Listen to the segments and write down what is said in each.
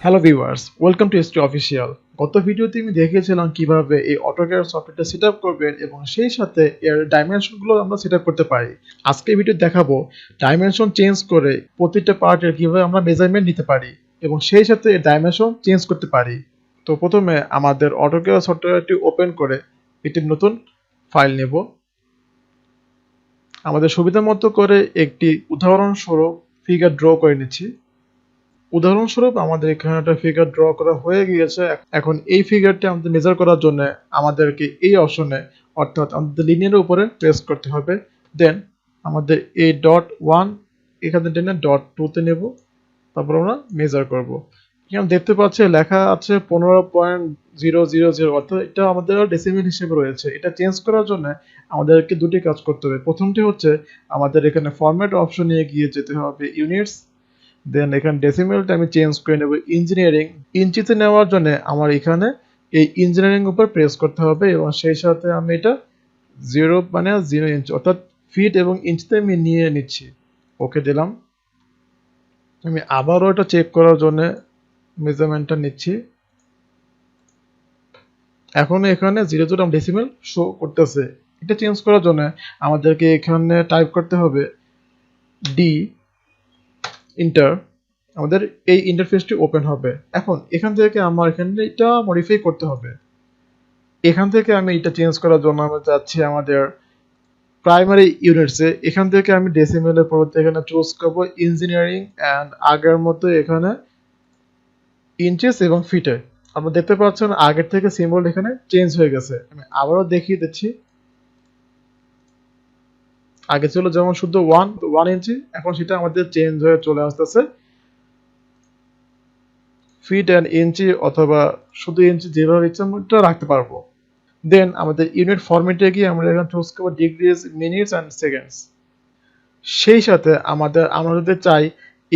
Hello viewers, welcome to ST official. গত ভিডিওতে আমি দেখিয়েছিলাম কিভাবে এই অটোক্যাড সফটওয়্যারটা সেট আপ করবেন এবং সেই সাথে এর ডাইমেনশনগুলো আমরা সেট আপ করতে পারি। আজকে ভিডিও দেখাবো ডাইমেনশন চেঞ্জ করে প্রতিটা পার্টের কিভাবে আমরা মেজারমেন্ট নিতে পারি এবং সেই সাথে এর ডাইমেনশন চেঞ্জ করতে পারি। তো প্রথমে আমাদের অটোক্যাড সফটওয়্যারটি ওপেন করে একটি নতুন ফাইল নেব। আমাদের সুবিধা মতো করে একটি উদাহরণস্বরূপ ফিগার ড্র করে নিচ্ছি। উদাহরণস্বরূপ আমাদের এখানে একটা ফিগার ড্র করা হয়ে গিয়েছে। এখন এই ফিগারটি আমাদের মেজার করার জন্য আমাদেরকে এই অপশনে অর্থাৎ আমাদের লিনিয়ারের উপরে প্রেস করতে হবে। দেন আমাদের এই ডট ওয়ান এখানে টেনে ডট টুতে নেব, তারপর আমরা মেজার করব। এখানে দেখতে পাচ্ছি লেখা আছে 15.000, অর্থাৎ এটা আমাদের ডেসিমেল হিসেবে রয়েছে। এটা চেঞ্জ করার জন্য আমাদেরকে দুটি কাজ করতে হবে। প্রথমটি হচ্ছে আমাদের এখানে ফরম্যাট অপশন নিয়ে গিয়ে যেতে হবে ইউনিটস, দেন এখানে ডেসিমেলটা আমি চেঞ্জ করে নেব ইঞ্জিনিয়ারিং। ইঞ্চিতে নেওয়ার জন্য আমার এখানে এই ইঞ্জিনিয়ারিং উপর প্রেস করতে হবে এবং সেই সাথে আমি এটা 0.0 ইঞ্চ অর্থাৎ ফিট এবং ইঞ্চিতে আমি নিয়ে নিচ্ছি। ওকে দিলাম। আমি আবারও এটা চেক করার জন্য মেজারমেন্টটা নিচ্ছি। এখন এখানে 0.0 শো করতেছে। এটা চেঞ্জ করার জন্য আমাদেরকে এখানে টাইপ করতে হবে ডি ইন্টার। আমাদের এই ইন্টারফেসটি ওপেন হবে। এখন এখান থেকে আমার এখানে এটা মডিফাই করতে হবে। এখান থেকে আমি এটা চেঞ্জ করার জন্য আমি যাচ্ছি আমাদের প্রাইমারি ইউনিটসে। এখান থেকে আমি ডেসিমেলের পরিবর্তে এখানে চুজ করব ইঞ্জিনিয়ারিং অ্যান্ড আগের মতো এখানে ইঞ্চেস এবং ফিটে। আপনারা দেখতে পাচ্ছেন আগের থেকে সিম্বল এখানে চেঞ্জ হয়ে গেছে। আমি আবারও দেখিয়ে দিচ্ছি। আগে ছিল যেমন শুধু ওয়ান ইঞ্চি, এখন সেটা আমাদের চেঞ্জ হয়ে চলে আসতেছে ফিট অ্যান্ড ইঞ্চি অথবা শুধু ইঞ্চি, যেভাবে ইচ্ছা আমরা রাখতে পারবো। দেন আমাদের ইউনিট ফরম্যাটে গিয়ে আমরা এখানে চুজ করবো ডিগ্রিজ, মিনিটস অ্যান্ড সেকেন্ডস। সেই সাথে আমরা যদি চাই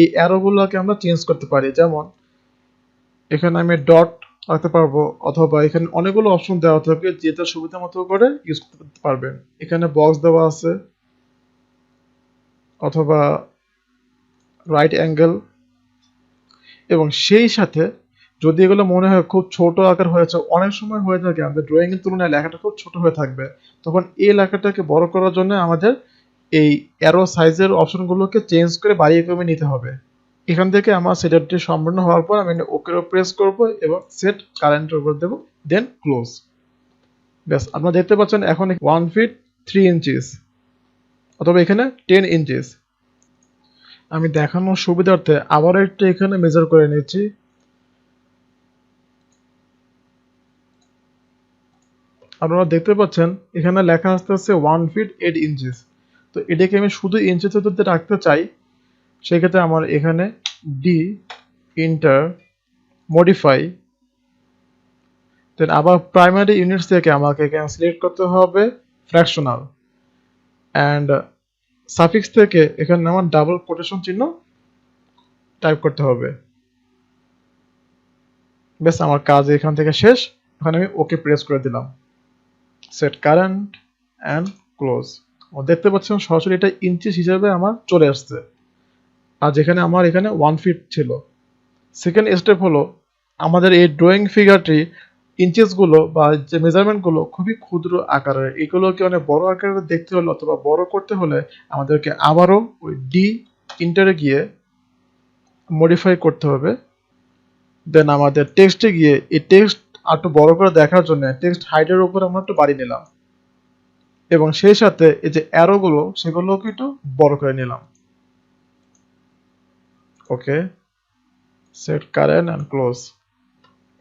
এই অ্যারোগুলোকে আমরা চেঞ্জ করতে পারি, যেমন এখানে আমি ডট রাখতে পারবো অথবা এখানে অনেকগুলো অপশন দেওয়া থাকে, যেটা সুবিধা মতো করে ইউজ করতে পারবেন। এখানে বক্স দেওয়া আছে অথবা রাইট অ্যাঙ্গেল, এবং সেই সাথে যদি এগুলো মনে হয় খুব ছোট আকার হয়েছে, অনেক সময় হয়ে থাকে আমাদের ড্রয়িং এর তুলনায় লেখাটা খুব ছোট হয়ে থাকবে, তখন এই লেখাটাকে বড় করার জন্য আমাদের এই অ্যারো সাইজের অপশনগুলোকে চেঞ্জ করে বাড়িয়ে কমে নিতে হবে। এখান থেকে আমার সেটআপটি সম্পূর্ণ হওয়ার পর আমি ওকের উপর প্রেস করব এবং সেট কারেন্টের উপর দেব, দেন ক্লোজ। ব্যাস, আপনারা দেখতে পাচ্ছেন এখন 1 ফিট 3 ইঞ্চিস অথবা এখানে 10 ইঞ্চিস। আমি দেখানোর সুবিধার্থে আবার একটু এখানে মেজার করে নিচ্ছি। আপনারা দেখতে পাচ্ছেন এখানে লেখা আসতেছে 1 ফিট 8 ইঞ্চিস। তো এটাকে আমি শুধু ইঞ্চিতে যদি রাখতে চাই, সেক্ষেত্রে আমার এখানে ডি ইন্টার মডিফাই, দেন আবার প্রাইমারি ইউনিটস থেকে আমাকে এখানে সিলেক্ট করতে হবে ফ্র্যাকশনাল, অ্যান্ড সাফিক্স থেকে এখানে আমার ডাবল কোটেশন চিহ্ন টাইপ করতে হবে। বেশ, আমার কাজ এখান থেকে শেষ। এখন আমি ওকে প্রেস করে দিলাম, সেট কারেন্ট অ্যান্ড ক্লোজ। দেখতে পাচ্ছেন সরাসরি এটা ইঞ্চিস হিসেবে আমার চলে আসছে, আর যেখানে আমার এখানে 1 ফিট ছিল। সেকেন্ড স্টেপ হলো আমাদের এই ড্রয়িং ফিগারটি ইঞ্চেসগুলো বা যে মেজারমেন্টগুলো খুবই ক্ষুদ্র আকারের, এগুলোকে অনেক বড় আকারে দেখতে হলে অথবা বড় করতে হলে আমাদেরকে আবারও ওই ডি ইন্টারে গিয়ে মডিফাই করতে হবে। দেন আমাদের টেক্সটে গিয়ে এই টেক্সট একটু বড় করে দেখার জন্য টেক্সট হাইটের উপর আমরা একটু বাড়িয়ে নিলাম এবং সেই সাথে এই যে অ্যারোগুলো সেগুলোকে একটু বড় করে নিলাম। ওকে, সেট কারেন্ট অ্যান্ড ক্লোজ।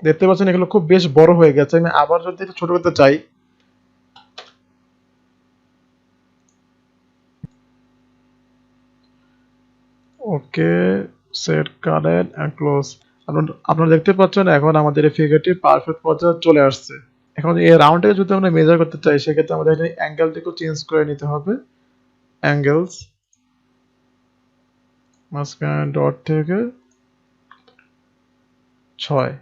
দেখতে পাচ্ছেন এগুলো খুব বেশ বড় হয়ে গেছে। আমি আবার যদি এটা ছোট করতে চাই, ওকে, সেট কারেন্ট অ্যান্ড ক্লোজ। আপনারা দেখতে পাচ্ছেন এখন আমাদের এই ফিগারটি পারফেক্ট পর্যায়ে চলে আসছে। এখন এই রাউন্ডটাকে যদি আমরা মেজার করতে চাই, সেক্ষেত্রে আমাদের এখানে অ্যাঙ্গেলটিকে চেঞ্জ করে নিতে হবে। অ্যাঙ্গেলস, মাঝখানে ডট থেকে 6,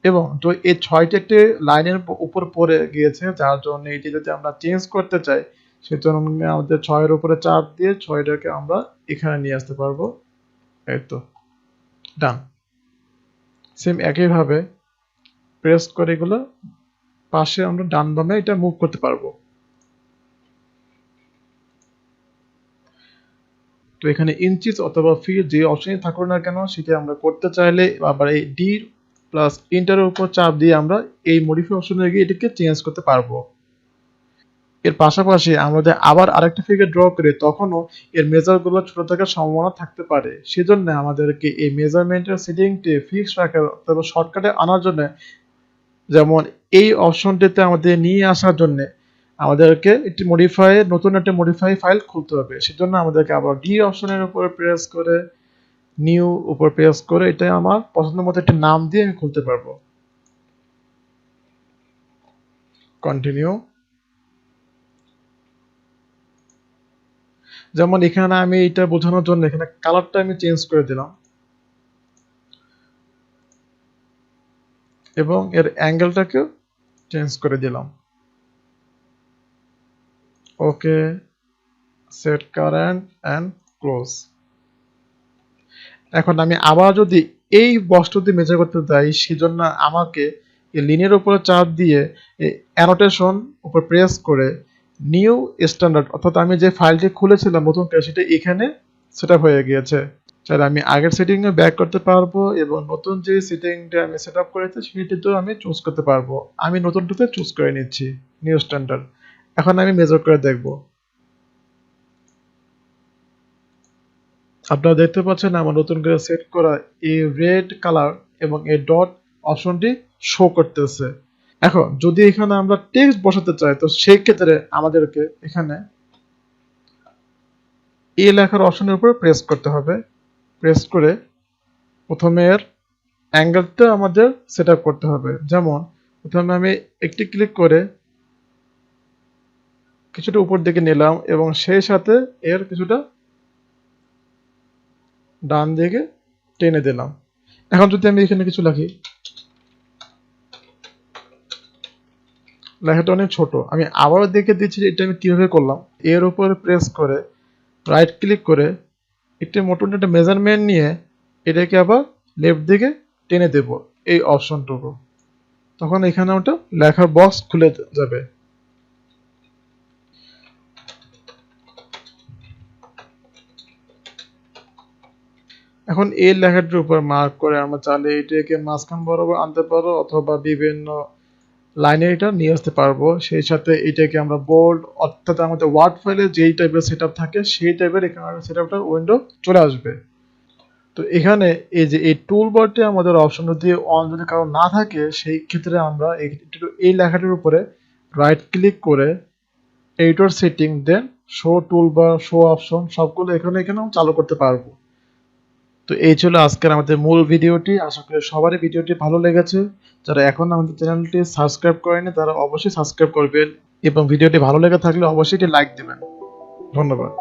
এবং তো এই 6টি একটি লাইনের উপর পড়ে গিয়েছে, যার জন্য এটি যদি আমরা চেঞ্জ করতে চাই, সেজন্য আমাদের 6 এর উপরে চাপ দিয়ে 6টাকে আমরা এখানে নিয়ে আসতে পারবো। এই তো, ডান। সেম একইভাবে প্রেস করে এগুলো পাশে আমরা ডান বামে এটা মুভ করতে পারবো। তো এখানে ইঞ্চিস অথবা ফিট যে অপশনই থাকুক না কেন সেটা আমরা করতে চাইলে আবার এই ডি প্লাস ইন্টারের উপর চাপ দিয়ে আমরা এই মডিফাই অপশনে গিয়ে এটাকে চেঞ্জ করতে পারবো। এর পাশাপাশি আমরা যদি আবার আরেকটা ফিগার ড্র করি তখনও এর মেজারগুলো ছোট থাকার সম্ভাবনা থাকতে পারে। সেজন্য আমাদেরকে এই মেজারমেন্টের সেটিংটি ফিক্স রাখার অথবা শর্টকাটে আনার জন্য, যেমন এই অপশনটিতে আমাদের নিয়ে আসার জন্য আমাদেরকে একটি নতুন একটা মডিফাই ফাইল খুলতে হবে। সেজন্য আমাদেরকে আবার ডি অপশনের উপর প্রেস করে নিউ উপর প্রেস করে এটা আমার পছন্দ মতো একটা নাম দিয়ে আমি খুলতে পারবো। কন্টিনিউ। যেমন এখানে আমি এটা বোঝানোর জন্য এখানে কালারটা আমি চেঞ্জ করে দিলাম এবং এর অ্যাঙ্গেলটাকেও চেঞ্জ করে দিলাম। ওকে, সেট কারেন্ট অ্যান্ড ক্লোজ। এখন আমি আবার যদি এই বস্তুটি মেজার করতে চাই সেজন্য আমাকে এই লিনের উপরে চাপ দিয়ে এই অ্যানোটেশন উপর প্রেস করে নিউ স্ট্যান্ডার্ড, অর্থাৎ আমি যে ফাইলটি খুলেছিলাম নতুন করে সেটা এখানে সেট আপ হয়ে গিয়েছে। তাহলে আমি আগের সেটিংয়ে ব্যাক করতে পারবো এবং নতুন যে সেটিংটা আমি সেট আপ করেছি সেটিতেও আমি চুজ করতে পারবো। আমি নতুনটাতে চুজ করে নিচ্ছি নিউ স্ট্যান্ডার্ড। এখন আমি মেজার করে দেখব। আপনারা দেখতে পাচ্ছেন আমার নতুন করে সেট করা এই রেড কালার এবং এই ডট অপশনটি শো করতেছে। এখন যদি এখানে আমরা টেক্সট বসাতে চাই তো সেই ক্ষেত্রে আমাদেরকে এখানে এ লেখার অপশনের উপর প্রেস করতে হবে। প্রেস করে প্রথমে এর অ্যাঙ্গেলটা আমাদের সেট আপ করতে হবে। যেমন প্রথমে আমি একটি ক্লিক করে কিছুটা উপর দিকে নিলাম এবং সেই সাথে এর কিছুটা ডান দিকে টেনে দিলাম। এখন যদি আমি এখানে কিছু লিখি, লেখাটা অনেক ছোট, আমি আবারও দেখে দিচ্ছি যে এটা আমি কিভাবে করলাম। এর উপরে প্রেস করে রাইট ক্লিক করে একটি মোটর একটা মেজারমেন্ট নিয়ে এটাকে আবার লেফট দিকে টেনে দেব এই অপশনটুকু। তখন এখানে ওটা লেখার বক্স খুলে যাবে। এখন এই লেখাটির উপর মার্ক করে আমরা চাইলে এটাকে মাঝখান বরাবর আনতে পারো অথবা বিভিন্ন লাইনে এটা নিয়ে আসতে পারবো। সেই সাথে এটাকে আমরা বোল্ড, অর্থাৎ আমাদের ওয়ার্ড ফাইলে যেই টাইপের সেটআপ থাকে সেই টাইপের এখানে সেটআপটার উইন্ডো চলে আসবে। তো এখানে এই যে এই টুল বারটি আমাদের অপশন দিয়ে অন যদি কারো না থাকে সেই ক্ষেত্রে আমরা এই লেখাটির উপরে রাইট ক্লিক করে এডিটর সেটিং দেন শো টুল বার, শো অপশন সবগুলো এখানে চালু করতে পারবো। তো এই ছিল আজকের আমাদের মূল ভিডিওটি। আশা করি সবারই ভিডিওটি ভালো লেগেছে। যারা এখন আমাদের চ্যানেলটি সাবস্ক্রাইব করেনি তারা অবশ্যই সাবস্ক্রাইব করবেন এবং ভিডিওটি ভালো লেগে থাকলে অবশ্যই একটি লাইক দিবেন। ধন্যবাদ।